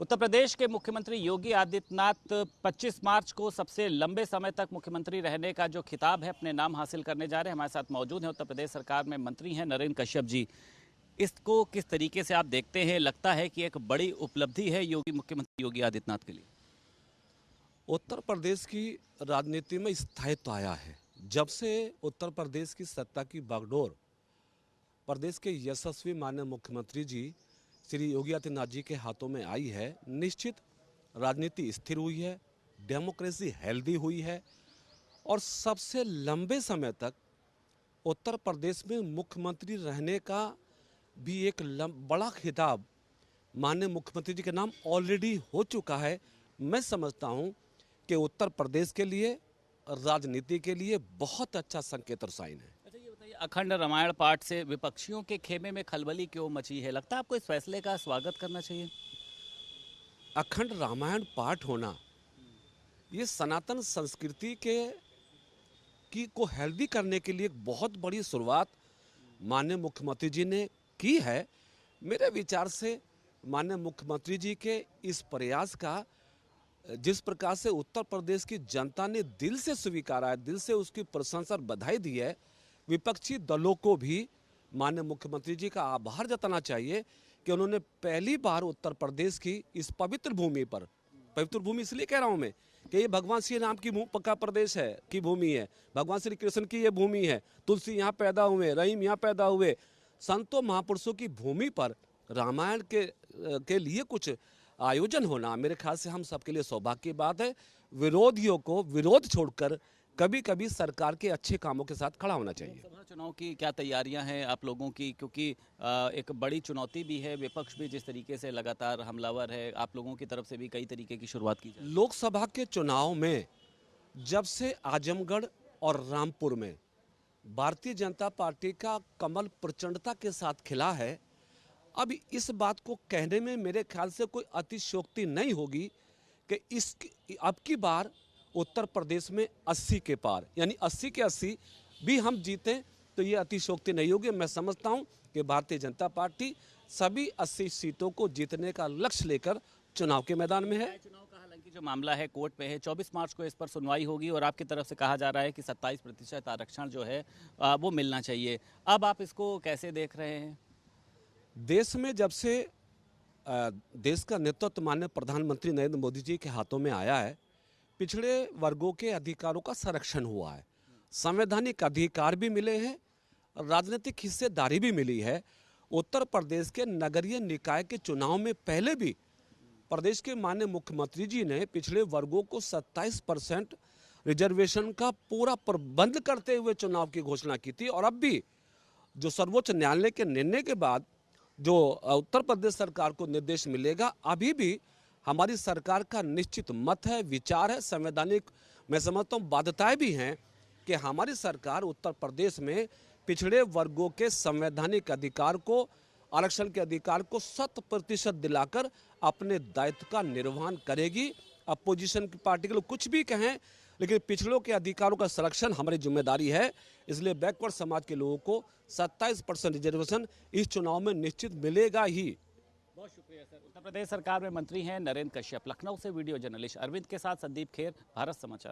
उत्तर प्रदेश के मुख्यमंत्री योगी आदित्यनाथ 25 मार्च को सबसे लंबे समय तक मुख्यमंत्री रहने का जो खिताब है अपने नाम हासिल करने जा रहे हैं। हमारे साथ मौजूद हैं उत्तर प्रदेश सरकार में मंत्री हैं नरेंद्र कश्यप जी। इसको किस तरीके से आप देखते हैं? लगता है कि एक बड़ी उपलब्धि है मुख्यमंत्री योगी आदित्यनाथ के लिए? उत्तर प्रदेश की राजनीति में स्थायित्व आया है। जब से उत्तर प्रदेश की सत्ता की बागडोर प्रदेश के यशस्वी माननीय मुख्यमंत्री जी श्री योगी आदित्यनाथ जी के हाथों में आई है, निश्चित राजनीति स्थिर हुई है, डेमोक्रेसी हेल्दी हुई है और सबसे लंबे समय तक उत्तर प्रदेश में मुख्यमंत्री रहने का भी एक बड़ा खिताब माननीय मुख्यमंत्री जी के नाम ऑलरेडी हो चुका है। मैं समझता हूं कि उत्तर प्रदेश के लिए, राजनीति के लिए बहुत अच्छा संकेत और साइन है। अच्छा, ये बताइए, अखंड रामायण पाठ से विपक्षियों के खेमे में खलबली क्यों मची है? लगता है आपको इस फैसले का स्वागत करना चाहिए? अखंड रामायण पाठ होना ये सनातन संस्कृति की को हेल्दी करने के लिए एक बहुत बड़ी शुरुआत माननीय मुख्यमंत्री जी ने की है। मेरे विचार से माननीय मुख्यमंत्री जी के इस प्रयास का जिस प्रकार से उत्तर प्रदेश की जनता ने दिल से स्वीकारा है, दिल से उसकी प्रशंसा और बधाई दी है, विपक्षी दलों को भी माननीय मुख्यमंत्री जी का आभार जताना चाहिए कि उन्होंने पहली बार उत्तर प्रदेश की इस पवित्र भूमि पर, पवित्र भूमि इसलिए कह रहा हूं मैं कि ये भगवान श्री राम की पक्का प्रदेश है की भूमि है, भगवान श्री कृष्ण की ये भूमि है, तुलसी यहाँ पैदा हुए, रहीम यहाँ पैदा हुए, संतों महापुरुषों की भूमि पर रामायण के लिए कुछ आयोजन होना मेरे ख्याल से हम सबके लिए सौभाग्य की बात है। विरोधियों को विरोध छोड़कर कभी कभी सरकार के अच्छे कामों के साथ खड़ा होना चाहिए। लोकसभा चुनाव की क्या तैयारियां हैं आप लोगों की? क्योंकि एक बड़ी चुनौती भी है, विपक्ष भी जिस तरीके से लगातार हमलावर है, आप लोगों की तरफ से भी कई तरीके की शुरुआत की जाए। लोकसभा के चुनाव में जब से आजमगढ़ और रामपुर में भारतीय जनता पार्टी का कमल प्रचंडता के साथ खिला है, अब इस बात को कहने में मेरे ख्याल से कोई अतिशयोक्ति नहीं होगी कि अब की बार उत्तर प्रदेश में 80 के पार यानी 80 के 80 भी हम जीतें तो ये अतिशयोक्ति नहीं होगी। मैं समझता हूं कि भारतीय जनता पार्टी सभी 80 सीटों को जीतने का लक्ष्य लेकर चुनाव के मैदान में है। चुनाव का हालांकि जो मामला है कोर्ट पे है, 24 मार्च को इस पर सुनवाई होगी और आपकी तरफ से कहा जा रहा है कि 27% आरक्षण जो है वो मिलना चाहिए। अब आप इसको कैसे देख रहे हैं? देश में जब से देश का नेतृत्व माननीय प्रधानमंत्री नरेंद्र मोदी जी के हाथों में आया है, पिछड़े वर्गों के अधिकारों का संरक्षण हुआ है, संवैधानिक अधिकार भी मिले हैं, राजनीतिक हिस्सेदारी भी मिली है। उत्तर प्रदेश के नगरीय निकाय के चुनाव में पहले भी प्रदेश के माननीय मुख्यमंत्री जी ने पिछड़े वर्गों को 27% रिजर्वेशन का पूरा प्रबंध करते हुए चुनाव की घोषणा की थी। और अब भी जो सर्वोच्च न्यायालय के निर्णय के बाद जो उत्तर प्रदेश सरकार को निर्देश मिलेगा, अभी भी हमारी सरकार का निश्चित मत है, विचार है, संवैधानिक मैं समझता हूँ बाध्यताएं भी हैं कि हमारी सरकार उत्तर प्रदेश में पिछड़े वर्गों के संवैधानिक अधिकार को, आरक्षण के अधिकार को 100% दिलाकर अपने दायित्व का निर्वहन करेगी। अपोजिशन की पार्टी के लोग कुछ भी कहें, लेकिन पिछड़ों के अधिकारों का संरक्षण हमारी जिम्मेदारी है। इसलिए बैकवर्ड समाज के लोगों को 27% रिजर्वेशन इस चुनाव में निश्चित मिलेगा ही। बहुत शुक्रिया सर। उत्तर प्रदेश सरकार में मंत्री हैं नरेंद्र कश्यप। लखनऊ से वीडियो जर्नलिस्ट अरविंद के साथ संदीप खेर, भारत समाचार।